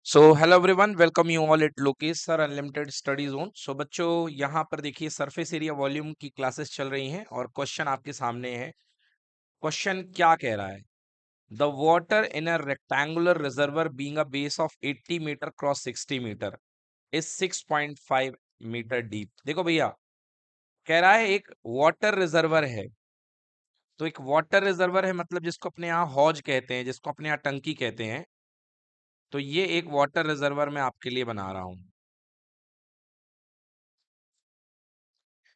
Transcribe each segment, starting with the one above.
So hello everyone, welcome you all at Lokesh sir unlimited study zone. So बच्चों, यहाँ पर देखिए सरफेस एरिया वॉल्यूम की क्लासेस चल रही हैं और क्वेश्चन आपके सामने है। क्वेश्चन क्या कह रहा है? The water in a rectangular reservoir being a base of 80 metre cross 60 metre is 6.5 metre deep. देखो भैया, कह रहा है एक वाटर रिजर्वर है। तो एक वाटर रिजर्वर है मतलब जिसको अपने यहाँ हौज कहते हैं, जिसको अपने यहाँ टंकी कहते हैं। तो ये एक वाटर रिजर्वर मैं आपके लिए बना रहा हूँ।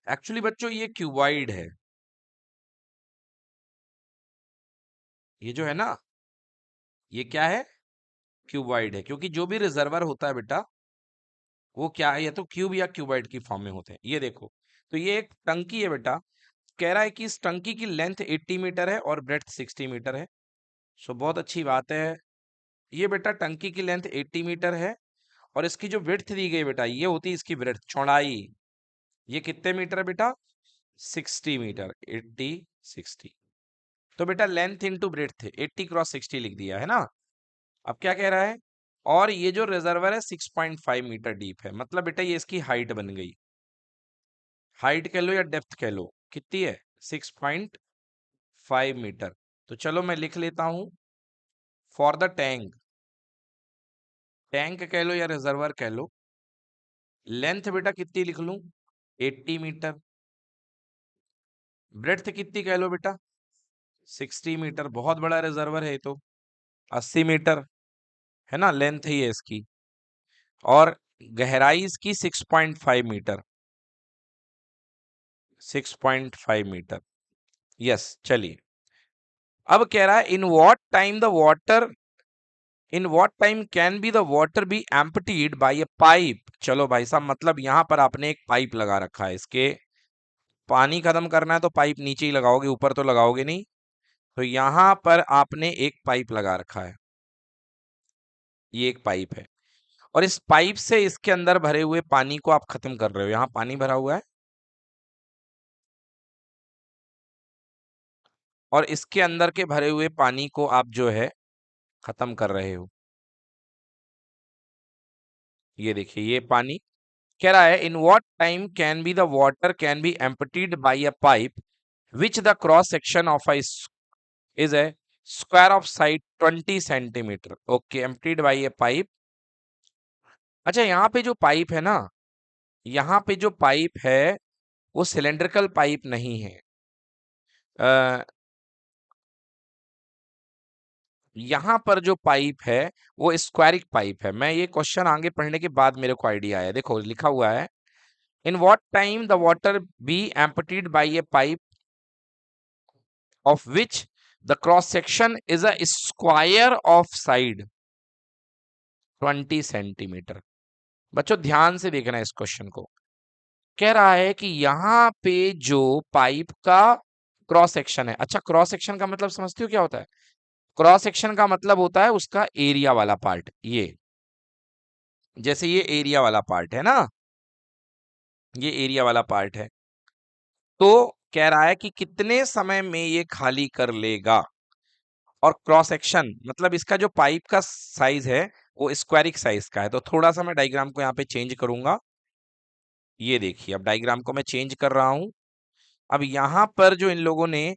एक्चुअली बच्चों ये क्यूबॉइड है। ये जो है ना, ये क्या है? क्यूबॉइड है, क्योंकि जो भी रिजर्वर होता है बेटा, वो क्या है, या तो क्यूब या क्यूबॉइड की फॉर्म में होते हैं। ये देखो, तो ये एक टंकी है बेटा। कह रहा है कि इस टंकी की लेंथ 80 मीटर है और ब्रेड्थ 60 मीटर है। सो बहुत अच्छी बात है। ये बेटा टंकी की लेंथ 80 मीटर है और इसकी जो विड्थ दी गई बेटा, ये होती है इसकी ब्रेड्थ, चौड़ाई। ये कितने मीटर है बेटा? 60 मीटर। 80 60। तो बेटा लेंथ इंटू ब्रेड्थ थे, 80 क्रॉस 60 लिख दिया है ना। अब क्या कह रहा है? और ये जो रिजर्वर है 6.5 मीटर डीप है, मतलब बेटा ये इसकी हाइट बन गई। हाइट कह लो या डेप्थ कह लो, कितनी है? 6.5 मीटर। तो चलो मैं लिख लेता हूं, फॉर द टैंक। टैंक कह लो या रिजर्वर कह लो, लेंथ बेटा कितनी लिख लूं? 80 मीटर। ब्रेड्थ कितनी कह लो बेटा? 60 मीटर। बहुत बड़ा रिजर्वर है ये तो। 80 मीटर है ना, लेंथ ही है इसकी। और गहराई इसकी 6.5 मीटर। 6.5 मीटर। यस, चलिए। अब कह रहा है in what time can be the water be emptied by a pipe. चलो भाई साहब, मतलब यहां पर आपने एक पाइप लगा रखा है। इसके पानी खत्म करना है तो पाइप नीचे ही लगाओगे, ऊपर तो लगाओगे नहीं। तो यहां पर आपने एक पाइप लगा रखा है। ये एक पाइप है और इस पाइप से इसके अंदर भरे हुए पानी को आप खत्म कर रहे हो। यहां पानी भरा हुआ है और इसके अंदर के भरे हुए पानी को आप जो है खत्म कर रहे हो। ये देखिए, ये पानी कह रहा है in what time can be the water can be emptied by a pipe which the cross section of is a square of side 20 centimetre. Okay, emptied by a pipe. अच्छा, यहाँ पे जो पाइप है ना, यहाँ पे जो पाइप है वो सिलेंड्रिकल पाइप नहीं है। आ, यहाँ पर जो पाइप है वो स्क्वायरिक पाइप है। मैं ये क्वेश्चन आगे पढ़ने के बाद मेरे को आइडिया आया। देखो लिखा हुआ है in what time the water be emptied by a pipe of which the cross section is a square of side 20 centimetre. बच्चों ध्यान से देखना इस क्वेश्चन को। कह रहा है कि यहाँ पे जो पाइप का क्रॉस सेक्शन है, अच्छा क्रॉस सेक्शन का मतलब समझते हो क्या होता है? क्रॉस सेक्शन का मतलब होता है उसका एरिया वाला पार्ट। ये जैसे ये एरिया वाला पार्ट है ना, ये एरिया वाला पार्ट है। तो कह रहा है कि कितने समय में ये खाली कर लेगा। और क्रॉस सेक्शन मतलब इसका जो पाइप का साइज है वो स्क्वायरिक साइज का है। तो थोड़ा सा मैं डायग्राम को यहाँ पे चेंज करूंगा। ये देखिए, अब डायग्राम को मैं चेंज कर रहा हूं। अब यहाँ पर जो इन लोगों ने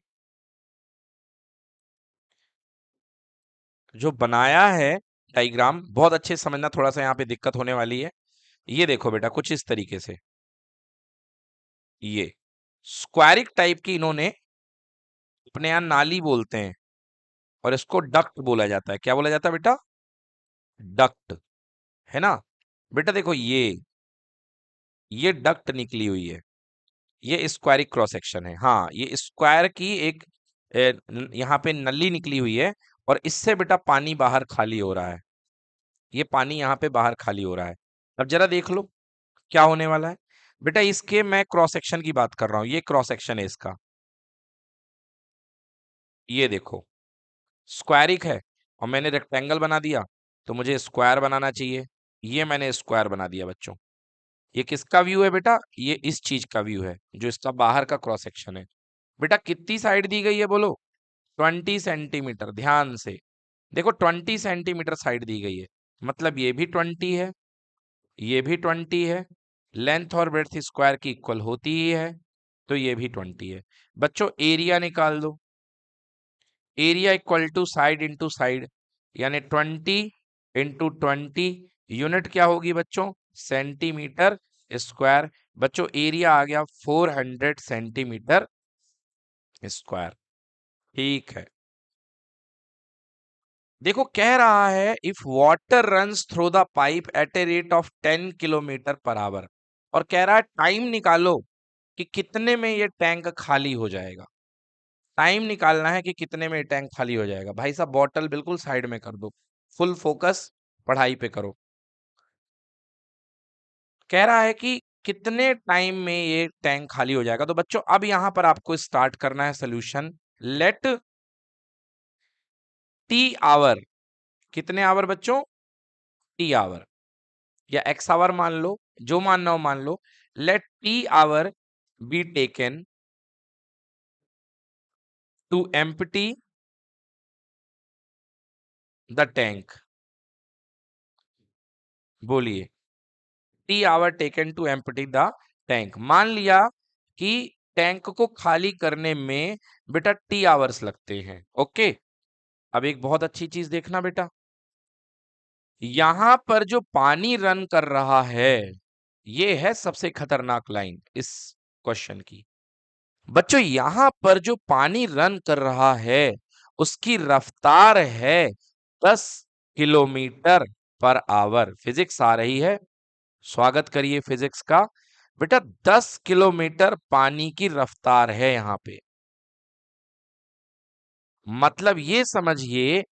जो बनाया है डायग्राम, बहुत अच्छे से समझना, थोड़ा सा यहाँ पे दिक्कत होने वाली है। ये देखो बेटा, कुछ इस तरीके से ये स्क्वायरिक टाइप की इन्होंने, अपने यहाँ नाली बोलते हैं और इसको डक्ट बोला जाता है। क्या बोला जाता है बेटा? डक्ट, है ना। बेटा देखो, ये डक्ट निकली हुई है। ये स्क्वायरिक क्रॉस सेक्शन है। हाँ, ये स्क्वायर की एक यहाँ पे नली निकली हुई है और इससे बेटा पानी बाहर खाली हो रहा है। ये पानी यहाँ पे बाहर खाली हो रहा है। अब जरा देख लो क्या होने वाला है। बेटा इसके मैं क्रॉस सेक्शन की बात कर रहा हूँ, ये क्रॉस सेक्शन है इसका। ये देखो, स्क्वायरिक है और मैंने रेक्टेंगल बना दिया, तो मुझे स्क्वायर बनाना चाहिए। ये मैंने स्क्वायर बना दिया बच्चों। ये किसका व्यू है बेटा? ये इस चीज का व्यू है, जो इसका बाहर का क्रॉस सेक्शन है। बेटा कितनी साइड दी गई है बोलो? 20 सेंटीमीटर। ध्यान से देखो, 20 सेंटीमीटर साइड दी गई है। मतलब ये भी 20 है, ये भी 20 है, लेंथ और ब्रेड्थ स्क्वायर की इक्वल होती ही है, तो ये भी 20 है। बच्चों एरिया निकाल दो, area equal to side into side, यानी 20 × 20, यूनिट क्या होगी बच्चों, सेंटीमीटर स्क्वायर। बच्चों एरिया आ गया 400 सेंटीमीटर स्क्वायर। ठीक है, देखो कह रहा है if water runs through the pipe at a rate of 10 kilometre per hour, और कह रहा है टाइम निकालो कि कितने में ये टैंक खाली हो जाएगा। टाइम निकालना है कि कितने में ये टैंक खाली हो जाएगा। भाई साहब बॉटल बिल्कुल साइड में कर दो, फुल फोकस पढ़ाई पे करो। कह रहा है कि कितने टाइम में ये टैंक खाली हो जाएगा। तो बच्चों अब यहां पर आपको स्टार्ट करना है सोल्यूशन। लेट टी आवर, कितने आवर बच्चों, टी आवर या एक्स आवर मान लो, जो मानना हो मान लो। Let T hour be taken to empty the tank. बोलिए, T hour taken to empty the tank. मान लिया कि टैंक को खाली करने में बेटा टी आवर्स लगते हैं। ओके, अब एक बहुत अच्छी चीज देखना बेटा, यहां पर जो पानी रन कर रहा है ये है सबसे खतरनाक लाइन इस क्वेश्चन की। बच्चों यहां पर जो पानी रन कर रहा है उसकी रफ्तार है 10 किलोमीटर पर आवर। फिजिक्स आ रही है, स्वागत करिए फिजिक्स का। बेटा 10 किलोमीटर पानी की रफ्तार है यहां पे। मतलब ये समझिए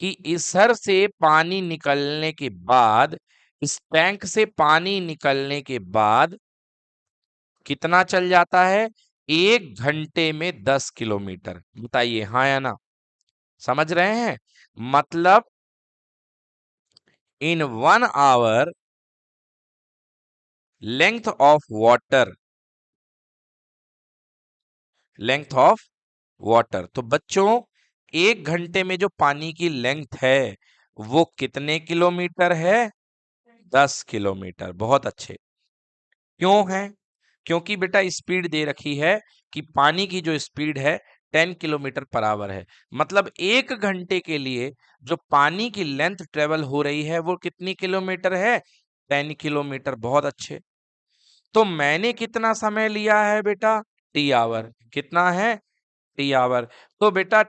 कि इधर से पानी निकलने के बाद, इस टैंक से पानी निकलने के बाद कितना चल जाता है, 1 घंटे में 10 किलोमीटर। बताइए हाँ या ना, समझ रहे हैं। मतलब in 1 hour length of water, length of water, तो बच्चों 1 घंटे में जो पानी की लेंथ है वो कितने किलोमीटर है, 10 किलोमीटर। बहुत अच्छे। क्यों है, क्योंकि बेटा स्पीड दे रखी है कि पानी की जो स्पीड है 10 किलोमीटर पर आवर है। मतलब 1 घंटे के लिए जो पानी की लेंथ ट्रेवल हो रही है वो कितनी किलोमीटर है, 10 किलोमीटर। बहुत अच्छे। तो मैंने कितना समय लिया है बेटा, टी आवर। कितना है, टी आवर। तो बेटा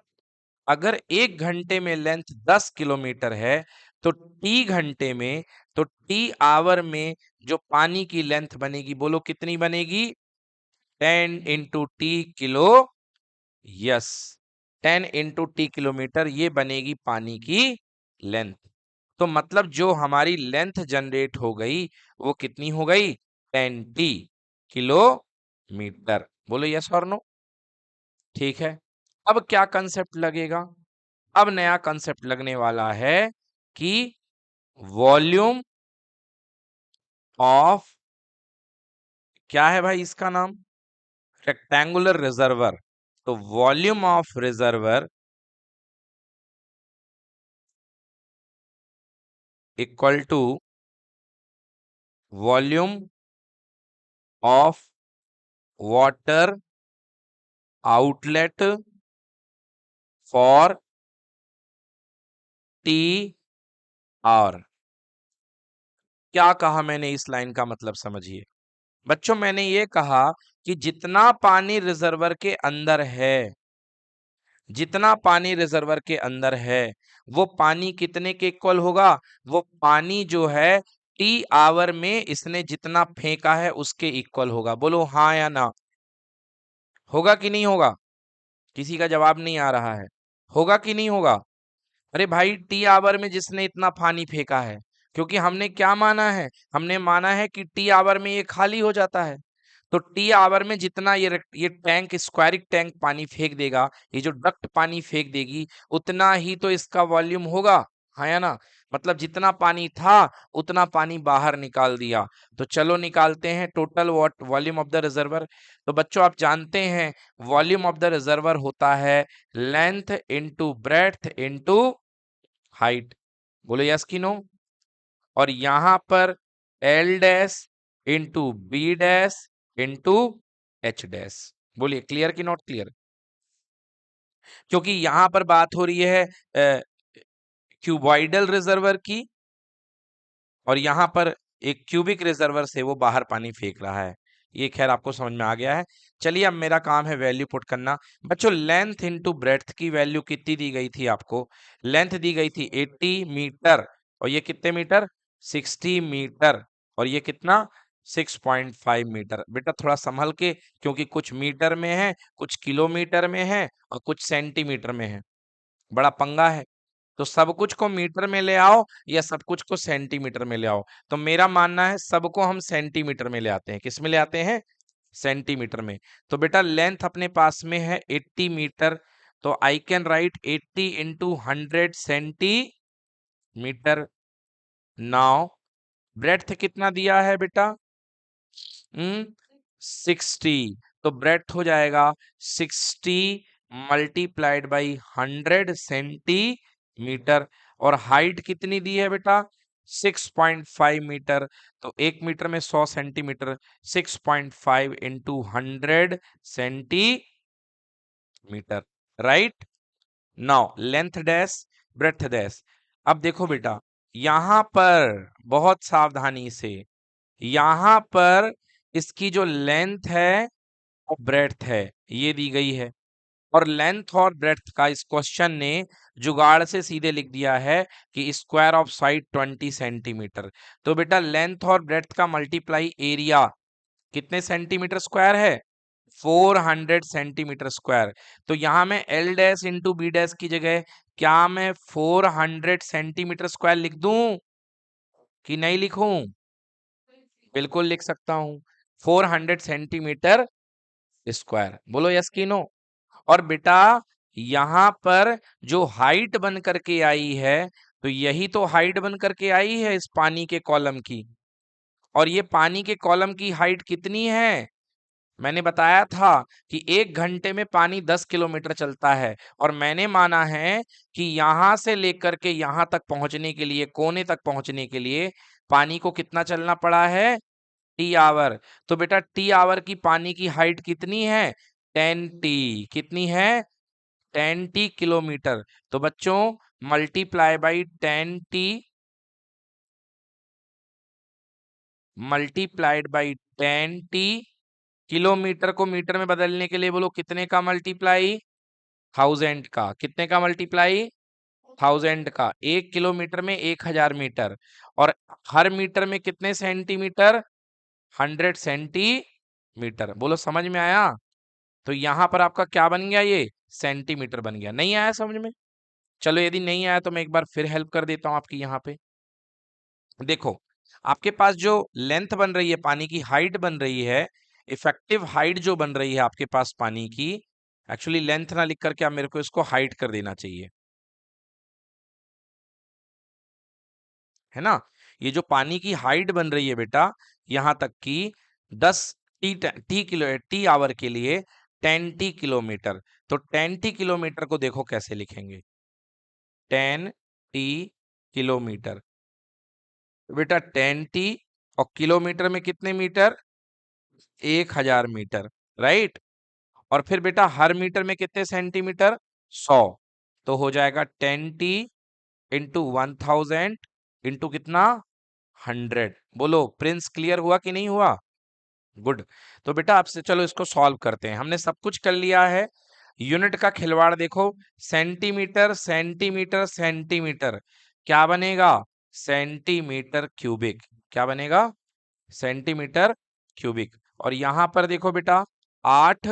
अगर 1 घंटे में लेंथ 10 किलोमीटर है तो टी घंटे में, तो टी आवर में जो पानी की लेंथ बनेगी बोलो कितनी बनेगी, 10 × T kilo, yes 10 × T kilometre, ये बनेगी पानी की लेंथ। तो मतलब जो हमारी लेंथ जनरेट हो गई वो कितनी हो गई, 10 किलोमीटर। बोलो यस और नो। ठीक है, अब क्या कंसेप्ट लगेगा, अब नया कंसेप्ट लगने वाला है कि वॉल्यूम ऑफ, क्या है भाई इसका नाम, रेक्टेंगुलर रिजर्वर। तो volume of reservoir equal to volume of water outlet for t hour. क्या कहा मैंने, इस लाइन का मतलब समझिए। बच्चों मैंने ये कहा कि जितना पानी रिजर्वर के अंदर है, जितना पानी रिजर्वर के अंदर है वो पानी कितने के इक्वल होगा, वो पानी जो है टी आवर में इसने जितना फेंका है उसके इक्वल होगा। बोलो हाँ या ना, होगा कि नहीं होगा, किसी का जवाब नहीं आ रहा है, होगा कि नहीं होगा। अरे भाई टी आवर में जिसने इतना पानी फेंका है, क्योंकि हमने क्या माना है, हमने माना है कि टी आवर में ये खाली हो जाता है। तो टी आवर में जितना ये टैंक, स्क्वायरिक टैंक पानी फेंक देगा, ये जो डक्ट पानी फेंक देगी, उतना ही तो इसका वॉल्यूम होगा, हाँ या ना। मतलब जितना पानी था उतना पानी बाहर निकाल दिया। तो चलो निकालते हैं total volume of the reservoir. तो बच्चों आप जानते हैं वॉल्यूम ऑफ द रिजर्वर होता है length into breadth into height. बोलो यस कि नो। और यहां पर L dash into B dash into H dash. बोलिए क्लियर कि नॉट क्लियर? क्योंकि यहां पर बात हो रही है क्यूबॉइडल रिजर्वर की, और यहां पर एक क्यूबिक रिजर्वर से वो बाहर पानी फेंक रहा है। ये खैर आपको समझ में आ गया है। चलिए अब मेरा काम है वैल्यू पुट करना। बच्चों लेंथ इनटू ब्रेड्थ की वैल्यू कितनी दी गई थी आपको? लेंथ दी गई थी 80 मीटर, और ये कितने मीटर? 60 मीटर, और ये कितना? 6.5 मीटर। बेटा थोड़ा संभल के, क्योंकि कुछ मीटर में है, कुछ किलोमीटर में है, और कुछ सेंटीमीटर में है। बड़ा पंगा है। तो सब कुछ को मीटर में ले आओ या सब कुछ को सेंटीमीटर में ले आओ। तो मेरा मानना है सबको हम सेंटीमीटर में ले आते हैं। किस में ले आते हैं? सेंटीमीटर में। तो बेटा लेंथ अपने पास में है 80 मीटर, तो I can write 80 into 100 centimetre. Now breadth कितना दिया है बेटा? 60। तो ब्रेड्थ हो जाएगा 60 मल्टीप्लाइड बाई 100 सेंटीमीटर। और हाइट कितनी दी है बेटा? 6.5 मीटर। तो 1 मीटर में 100 centimetre, 6.5 into 100 centimetre. Right. Now length dash breadth dash. अब देखो बेटा, यहां पर बहुत सावधानी से, यहां पर इसकी जो लेंथ है और ब्रेड्थ है ये दी गई है, और लेंथ और ब्रेड्थ का इस क्वेश्चन ने जुगाड़ से सीधे लिख दिया है कि स्क्वायर ऑफ साइड 20 सेंटीमीटर। तो बेटा लेंथ और ब्रेड्थ का मल्टीप्लाई एरिया कितने सेंटीमीटर स्क्वायर है? 400 सेंटीमीटर स्क्वायर। तो यहां मैं L dash into B dash की जगह क्या मैं 400 सेंटीमीटर स्क्वायर लिख दूं कि नहीं लिखूं? बिल्कुल लिख सकता हूं, 400 सेंटीमीटर स्क्वायर। बोलो यस की नो? और बेटा यहां पर जो हाइट बन करके आई है, तो यही तो हाइट बन करके आई है इस पानी के कॉलम की। और ये पानी के कॉलम की हाइट कितनी है? मैंने बताया था कि 1 घंटे में पानी 10 किलोमीटर चलता है, और मैंने माना है कि यहां से लेकर के यहां तक पहुंचने के लिए, कोने तक पहुंचने के लिए पानी को कितना चलना पड़ा है? T hour. तो बेटा टी आवर की पानी की हाइट कितनी है? 10 टी। कितनी है? 10 टी किलोमीटर। तो बच्चों multiply by 10 T multiplied by 10 T. Kilometre को मीटर में बदलने के लिए बोलो कितने का मल्टीप्लाई? 1000 का। कितने का मल्टीप्लाई? 1000 का। 1 किलोमीटर में 1000 मीटर, और हर मीटर में कितने सेंटीमीटर? 100 सेंटीमीटर। बोलो समझ में आया? तो यहां पर आपका क्या बन गया? ये सेंटीमीटर बन गया। नहीं आया समझ में? चलो यदि नहीं आया तो मैं एक बार फिर हेल्प कर देता हूं आपकी। यहाँ पे देखो, आपके पास जो लेंथ बन रही है, पानी की हाइट बन रही है, इफेक्टिव हाइट जो बन रही है आपके पास पानी की, एक्चुअली लेंथ ना लिख करके आप मेरे को इसको हाइट कर देना चाहिए, है ना? ये जो पानी की हाइट बन रही है बेटा, यहां तक की 10 टी आवर के लिए 10 टी किलोमीटर। तो 10 टी किलोमीटर को देखो कैसे लिखेंगे? 10 टी किलोमीटर। तो बेटा 10 टी, और किलोमीटर में कितने मीटर? 1000 मीटर। राइट। और फिर बेटा हर मीटर में कितने सेंटीमीटर? 100। तो हो जाएगा 10 टी इंटू 1000 इंटू कितना? 100। बोलो प्रिंस क्लियर हुआ कि नहीं हुआ? गुड। तो बेटा आपसे चलो इसको सॉल्व करते हैं। हमने सब कुछ कर लिया है। यूनिट का खिलवाड़ देखो, सेंटीमीटर सेंटीमीटर सेंटीमीटर, क्या बनेगा? Centimetre cubic. क्या बनेगा? Centimetre cubic. और यहां पर देखो बेटा 8,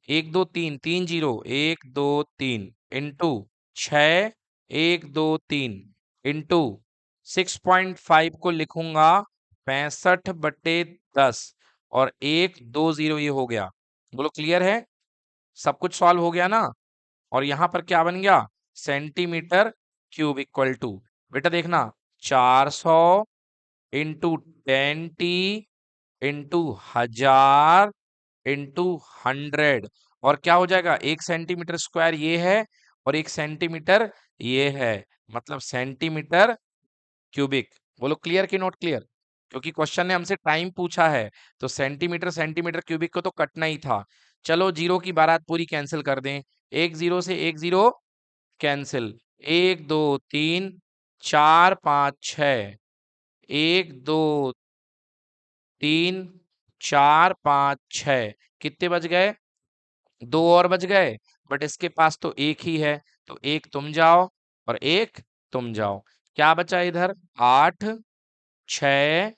1 2 3, 3 0, 1 2 3 इंटू 6, 1 2 3 इंटू 6.5 को लिखूंगा 65/10, और 1 2 0 ये हो गया। बोलो क्लियर है? सब कुछ सॉल्व हो गया ना? और यहां पर क्या बन गया? सेंटीमीटर क्यूब इक्वल टू, बेटा देखना, 400 इंटू 10 टी इंटू 1000 इंटू 100। और क्या हो जाएगा? 1 सेंटीमीटर स्क्वायर ये है, और 1 सेंटीमीटर ये है, मतलब सेंटीमीटर क्यूबिक। बोलो क्लियर कि नॉट क्लियर? क्योंकि क्वेश्चन ने हमसे टाइम पूछा है, तो सेंटीमीटर सेंटीमीटर क्यूबिक को तो कटना ही था। चलो जीरो की बारात पूरी कैंसिल कर दें, एक जीरो से एक जीरो कैंसिल, एक दो तीन चार पाँच छः, एक दो तीन चार पाँच छः, कितने बच गए? दो और बच गए, बट इसके पास तो एक ही है, तो एक तुम जाओ और एक तुम जाओ। क्या बचा इधर? 8 6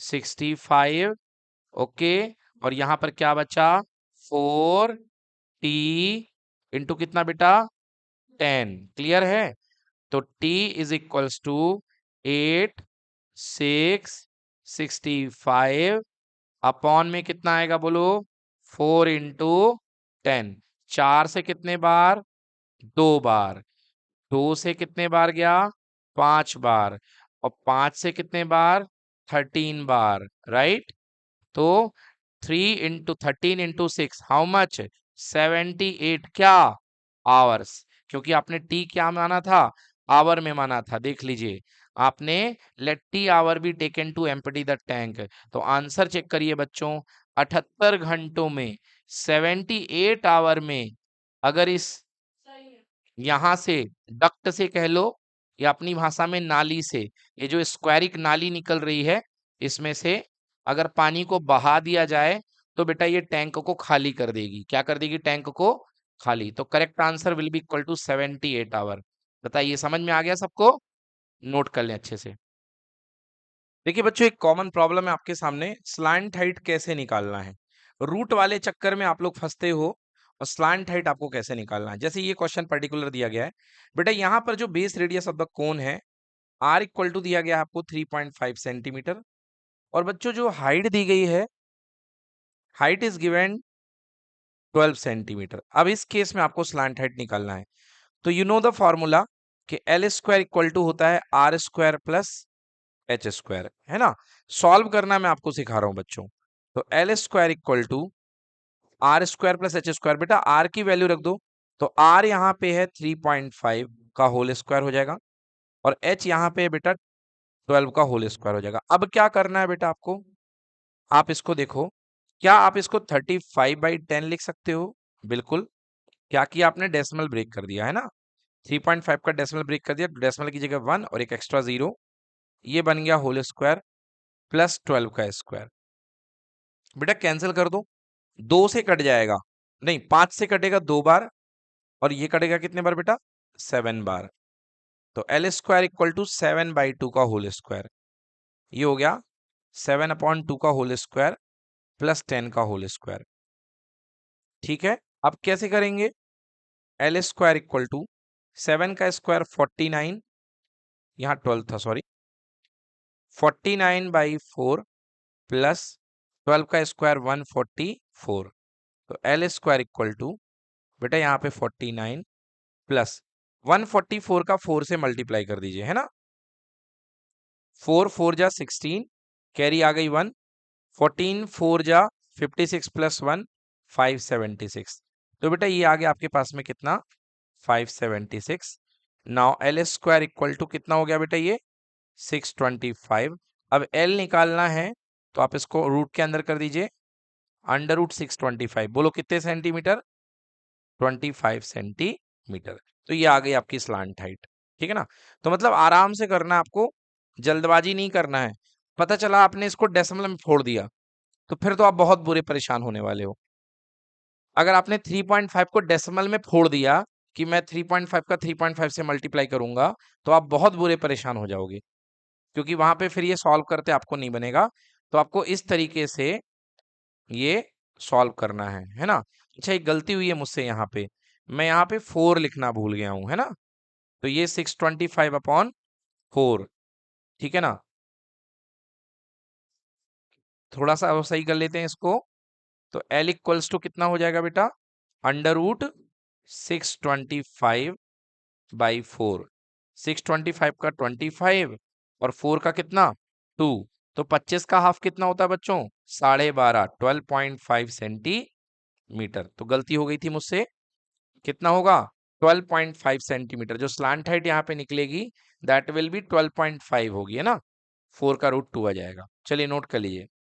65, ओके। और यहां पर क्या बचा? 4t इंटू कितना बेटा? 10। क्लियर है? तो t is equals to 8 6 65 upon में कितना आएगा बोलो? 4 इंटू 10। 4 से कितने बार? 2 बार। 2 से कितने बार गया? 5 बार। और 5 से कितने बार? 13 बार, राइट। तो 3 इंटू 13 इंटू 6 हाउ मच? 78 क्या? आवर्स। क्योंकि आपने टी क्या माना था? आवर में माना था, देख लीजिए आपने। Let T hour be taken to empty the tank. तो आंसर चेक करिए बच्चों, 78 घंटों में, 78 आवर में, अगर इस यहां से डक्ट से कह लो या अपनी भाषा में नाली से, ये जो स्क्वायरिक नाली निकल रही है, इसमें से अगर पानी को बहा दिया जाए तो बेटा ये टैंक को खाली कर देगी। क्या कर देगी? टैंक को खाली। तो correct answer will be equal to 78 hour. बताइए समझ में आ गया सबको? नोट कर लें अच्छे से। देखिए बच्चों, एक कॉमन प्रॉब्लम है आपके सामने, स्लैंट हाइट कैसे निकालना है। रूट वाले चक्कर में आप लोग फंसते हो, और स्लैंट हाइट आपको कैसे निकालना है। जैसे ये क्वेश्चन पर्टिकुलर दिया गया है बेटा, यहाँ पर जो base radius of the cone है आर इक्वल टू दिया गया है आपको 3.5 सेंटीमीटर। और बच्चों जो हाइट दी गई है, हाइट इज गिवन 12 सेंटीमीटर। अब इस केस में आपको स्लैंट हाइट निकालना है। तो यू नो द फॉर्मूला कि एल स्क्वायर इक्वल टू होता है R square plus H square, है ना। सॉल्व करना मैं आपको सिखा रहा हूं बच्चों। तो L square equal to R square plus H square. बेटा आर की वैल्यू रख दो, तो आर यहाँ पे है 3.5 का होल स्क्वायर हो जाएगा, और एच यहाँ पे है बेटा 12 का होल स्क्वायर हो जाएगा। अब क्या करना है बेटा आपको? आप इसको देखो, क्या आप इसको 35/10 लिख सकते हो? बिल्कुल। क्या किया आपने? डेसिमल ब्रेक कर दिया, है ना। 3.5 का डेसिमल ब्रेक कर दिया, डेसिमल की जगह 1 और एक एक्स्ट्रा 0, ये बन गया होल स्क्वायर प्लस 12 का स्क्वायर। बेटा कैंसिल कर दो, 2 से कट जाएगा, नहीं 5 से कटेगा 2 बार, और ये कटेगा कितने बार बेटा? 7 बार। तो एल स्क्वायर इक्वल टू 7/2 का होल स्क्वायर, ये हो गया 7/2 का होल स्क्वायर प्लस 10 का होल स्क्वायर। ठीक है, अब कैसे करेंगे? एल स्क्वायर इक्वल टू 7 का स्क्वायर 49, यहाँ 12 था सॉरी, 49/4 प्लस 12 का स्क्वायर 144। तो एल स्क्वायर इक्वल टू बेटा यहाँ पे 49 प्लस 144 का 4 से मल्टीप्लाई कर दीजिए, है ना। 4 4 जा 16, कैरी आ गई 1, 14 4 जा 56 प्लस 1 576। तो बेटा ये आ गया आपके पास में कितना? 576। Now L square equal to कितना हो गया बेटा? ये 625। अब एल निकालना है तो आप इसको रूट के अंदर कर दीजिए, अंडर रूट 625। बोलो कितने सेंटीमीटर? 25 सेंटीमीटर। तो ये आ गई आपकी स्लांट हाइट। ठीक है ना। तो मतलब आराम से करना है आपको, जल्दबाजी नहीं करना है। पता चला आपने इसको डेसिमल में फोड़ दिया तो फिर तो आप बहुत बुरे परेशान होने वाले हो। अगर आपने 3.5 को डेसिमल में फोड़ दिया कि मैं 3.5 का 3.5 से मल्टीप्लाई करूंगा, तो आप बहुत बुरे परेशान हो जाओगे, क्योंकि वहां पे फिर ये सॉल्व करते आपको नहीं बनेगा। तो आपको इस तरीके से ये सॉल्व करना है ना। अच्छा एक गलती हुई है मुझसे यहाँ पे, मैं यहाँ पे 4 लिखना भूल गया हूँ, है ना। तो ये 625/4, ठीक है ना। थोड़ा सा और सही कर लेते हैं इसको। तो L इक्वल्स टू कितना हो जाएगा बेटा? Under root 625/4। 625 का 25 और 4 का कितना? 2। तो 25 का हाफ कितना होता है बच्चों? 12.5, 12.5 सेंटीमीटर। तो गलती हो गई थी मुझसे, कितना होगा? 12.5 सेंटीमीटर। जो स्लांट हाइट यहाँ पे निकलेगी दैट विल बी 12.5 होगी, है ना। 4 का रूट 2 आ जाएगा। चलिए नोट कर लीजिए।